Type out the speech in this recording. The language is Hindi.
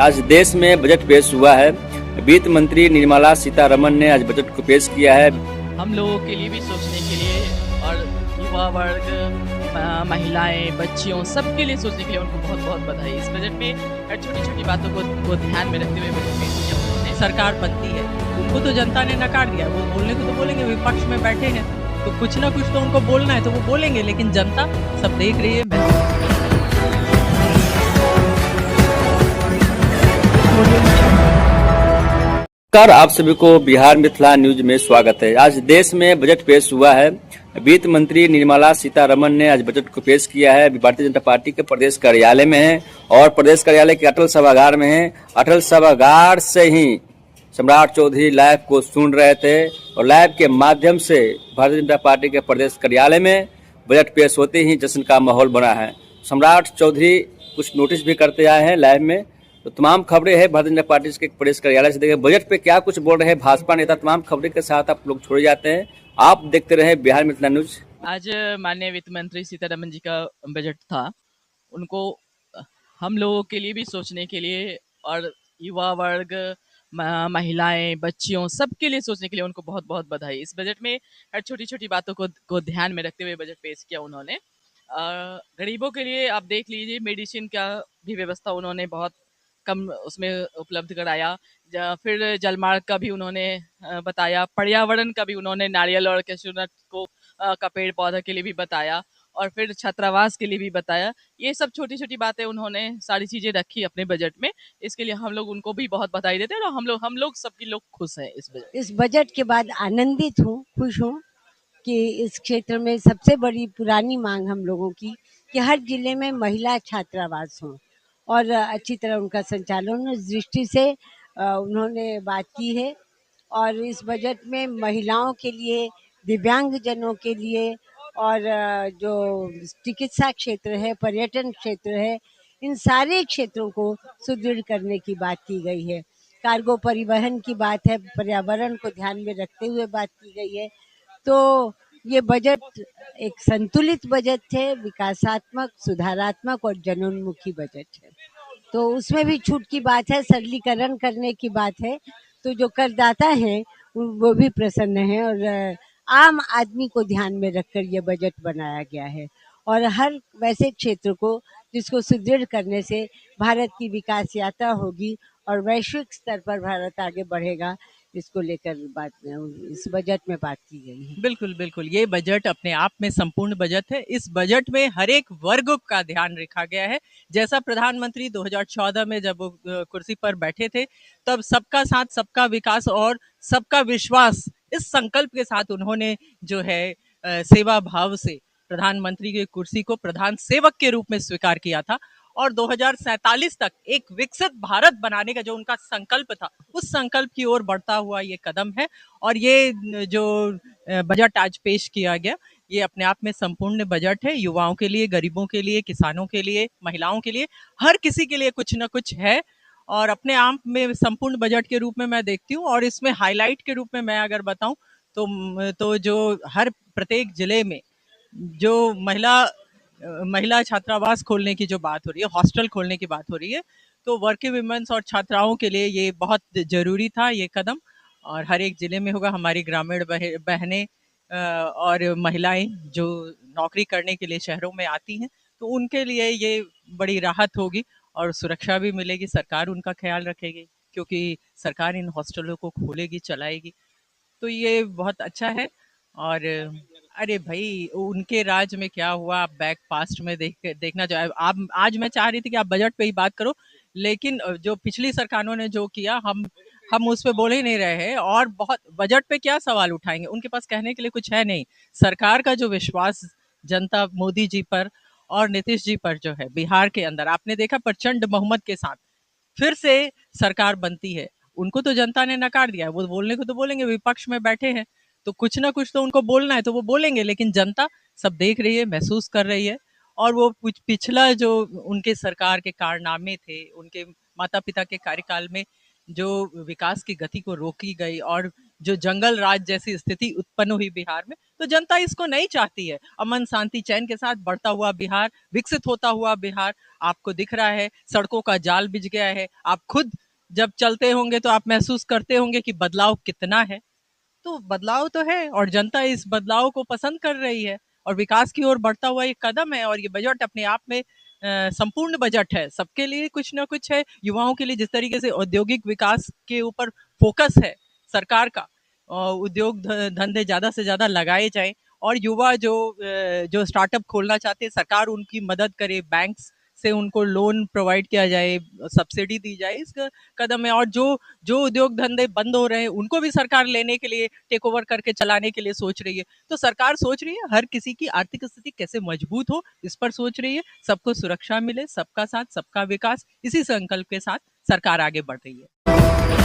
आज देश में बजट पेश हुआ है। वित्त मंत्री निर्मला सीतारमण ने आज बजट को पेश किया है। हम लोगों के लिए भी सोचने के लिए और युवा वर्ग, महिलाएं, बच्चियों सबके लिए सोचने के लिए उनको बहुत बहुत बधाई। इस बजट में हर छोटी छोटी बातों को ध्यान में रखते हुए बजट पेश किया उन्होंने। सरकार बनती है, उनको तो जनता ने नकार दिया, वो बोलने को तो बोलेंगे, विपक्ष में बैठे हैं तो कुछ ना कुछ तो उनको बोलना है तो वो बोलेंगे, लेकिन जनता सब देख रही है। नमस्कार, आप सभी को बिहार मिथिला न्यूज में स्वागत है। आज देश में बजट पेश हुआ है। वित्त मंत्री निर्मला सीतारमण ने आज बजट को पेश किया है। भारतीय जनता पार्टी के प्रदेश कार्यालय में है और प्रदेश कार्यालय के अटल सभागार में है। अटल सभागार से ही सम्राट चौधरी लाइव को सुन रहे थे और लाइव के माध्यम से भारतीय जनता पार्टी के प्रदेश कार्यालय में बजट पेश होते ही जश्न का माहौल बना है। सम्राट चौधरी कुछ नोटिस भी करते आए हैं लाइव में। तो तमाम खबरें हैं भारतीय जनता पार्टी के प्रदेश कार्यालय से। देखें बजट पे क्या कुछ बोल रहे हैं भाजपा नेता, तमाम खबरें के साथ आप लोग छोड़े जाते हैं। आप देखते रहे बिहार मिथिला न्यूज। आज माननीय वित्त मंत्री सीतारमण जी का बजट था। उनको हम लोगों के लिए भी सोचने के लिए और युवा वर्ग, महिलाएं, बच्चियों सबके लिए सोचने के लिए उनको बहुत बहुत बधाई। इस बजट में हर छोटी छोटी बातों को ध्यान में रखते हुए बजट पेश किया उन्होंने। गरीबों के लिए आप देख लीजिए, मेडिसिन का भी व्यवस्था उन्होंने बहुत कम उसमें उपलब्ध कराया। फिर जलमार्ग का भी उन्होंने बताया। पर्यावरण का भी उन्होंने नारियल और कैशू नट को का पेड़ पौधा के लिए भी बताया और फिर छात्रावास के लिए भी बताया। ये सब छोटी छोटी बातें उन्होंने सारी चीजें रखी अपने बजट में। इसके लिए हम लोग उनको भी बहुत बधाई देते हैं और हम लोग सबकी लोग खुश हैं इस बजट के बाद आनंदित हूँ, खुश हूँ कि इस क्षेत्र में सबसे बड़ी पुरानी मांग हम लोगों की कि हर जिले में महिला छात्रावास हों और अच्छी तरह उनका संचालन उस दृष्टि से उन्होंने बात की है। और इस बजट में महिलाओं के लिए, दिव्यांगजनों के लिए और जो चिकित्सा क्षेत्र है, पर्यटन क्षेत्र है, इन सारे क्षेत्रों को सुदृढ़ करने की बात की गई है। कार्गो परिवहन की बात है, पर्यावरण को ध्यान में रखते हुए बात की गई है। तो ये बजट एक संतुलित बजट है, विकासात्मक, सुधारात्मक और जनोन्मुखी बजट है। तो उसमें भी छूट की बात है, सरलीकरण करने की बात है। तो जो करदाता हैं वो भी प्रसन्न हैं और आम आदमी को ध्यान में रखकर ये बजट बनाया गया है और हर वैसे क्षेत्र को जिसको सुदृढ़ करने से भारत की विकास यात्रा होगी और वैश्विक स्तर पर भारत आगे बढ़ेगा, इसको लेकर बात इस बजट में बात की गई है। बिल्कुल बिल्कुल, ये बजट अपने आप में संपूर्ण बजट है। इस बजट में हर एक वर्ग का ध्यान रखा गया है। जैसा प्रधानमंत्री 2014 में जब वो कुर्सी पर बैठे थे, तब सबका साथ सबका विकास और सबका विश्वास इस संकल्प के साथ उन्होंने जो है सेवा भाव से प्रधानमंत्री की कुर्सी को प्रधान सेवक के रूप में स्वीकार किया था और 2047 तक एक विकसित भारत बनाने का जो उनका संकल्प था, उस संकल्प की ओर बढ़ता हुआ ये कदम है। और ये जो बजट आज पेश किया गया, ये अपने आप में संपूर्ण बजट है। युवाओं के लिए, गरीबों के लिए, किसानों के लिए, महिलाओं के लिए, हर किसी के लिए कुछ ना कुछ है और अपने आप में संपूर्ण बजट के रूप में मैं देखती हूँ। और इसमें हाईलाइट के रूप में मैं अगर बताऊं तो जो हर प्रत्येक जिले में जो महिला छात्रावास खोलने की जो बात हो रही है, हॉस्टल खोलने की बात हो रही है, तो वर्किंग वुमेन्स और छात्राओं के लिए ये बहुत जरूरी था ये कदम। और हर एक जिले में होगा। हमारी ग्रामीण बहनें और महिलाएं जो नौकरी करने के लिए शहरों में आती हैं, तो उनके लिए ये बड़ी राहत होगी और सुरक्षा भी मिलेगी। सरकार उनका ख्याल रखेगी क्योंकि सरकार इन हॉस्टलों को खोलेगी, चलाएगी, तो ये बहुत अच्छा है। और अरे भाई, उनके राज में क्या हुआ आप बैक पास्ट में देखना चाहे आप। आज मैं चाह रही थी कि आप बजट पे ही बात करो, लेकिन जो पिछली सरकारों ने जो किया हम उस पे बोल ही नहीं रहे हैं और बहुत बजट पे क्या सवाल उठाएंगे, उनके पास कहने के लिए कुछ है नहीं। सरकार का जो विश्वास जनता मोदी जी पर और नीतीश जी पर जो है बिहार के अंदर, आपने देखा प्रचंड बहुमत के साथ फिर से सरकार बनती है। उनको तो जनता ने नकार दिया, वो बोलने को तो बोलेंगे, विपक्ष में बैठे हैं तो कुछ ना कुछ तो उनको बोलना है तो वो बोलेंगे, लेकिन जनता सब देख रही है, महसूस कर रही है। और वो पिछला जो उनके सरकार के कारनामे थे, उनके माता पिता के कार्यकाल में जो विकास की गति को रोकी गई और जो जंगल राज जैसी स्थिति उत्पन्न हुई बिहार में, तो जनता इसको नहीं चाहती है। अमन शांति चैन के साथ बढ़ता हुआ बिहार, विकसित होता हुआ बिहार आपको दिख रहा है। सड़कों का जाल बिछ गया है। आप खुद जब चलते होंगे तो आप महसूस करते होंगे कि बदलाव कितना है। तो बदलाव तो है और जनता इस बदलाव को पसंद कर रही है और विकास की ओर बढ़ता हुआ एक कदम है। और ये बजट अपने आप में संपूर्ण बजट है, सबके लिए कुछ ना कुछ है। युवाओं के लिए जिस तरीके से औद्योगिक विकास के ऊपर फोकस है सरकार का, उद्योग धंधे ज्यादा से ज्यादा लगाए जाएं और युवा जो स्टार्टअप खोलना चाहते हैं सरकार उनकी मदद करे, बैंक्स से उनको लोन प्रोवाइड किया जाए, सब्सिडी दी जाए, इस कदम है। और जो जो उद्योग धंधे बंद हो रहे हैं उनको भी सरकार लेने के लिए, टेक ओवर करके चलाने के लिए सोच रही है। तो सरकार सोच रही है हर किसी की आर्थिक स्थिति कैसे मजबूत हो, इस पर सोच रही है। सबको सुरक्षा मिले, सबका साथ सबका विकास, इसी संकल्प के साथ सरकार आगे बढ़ रही है।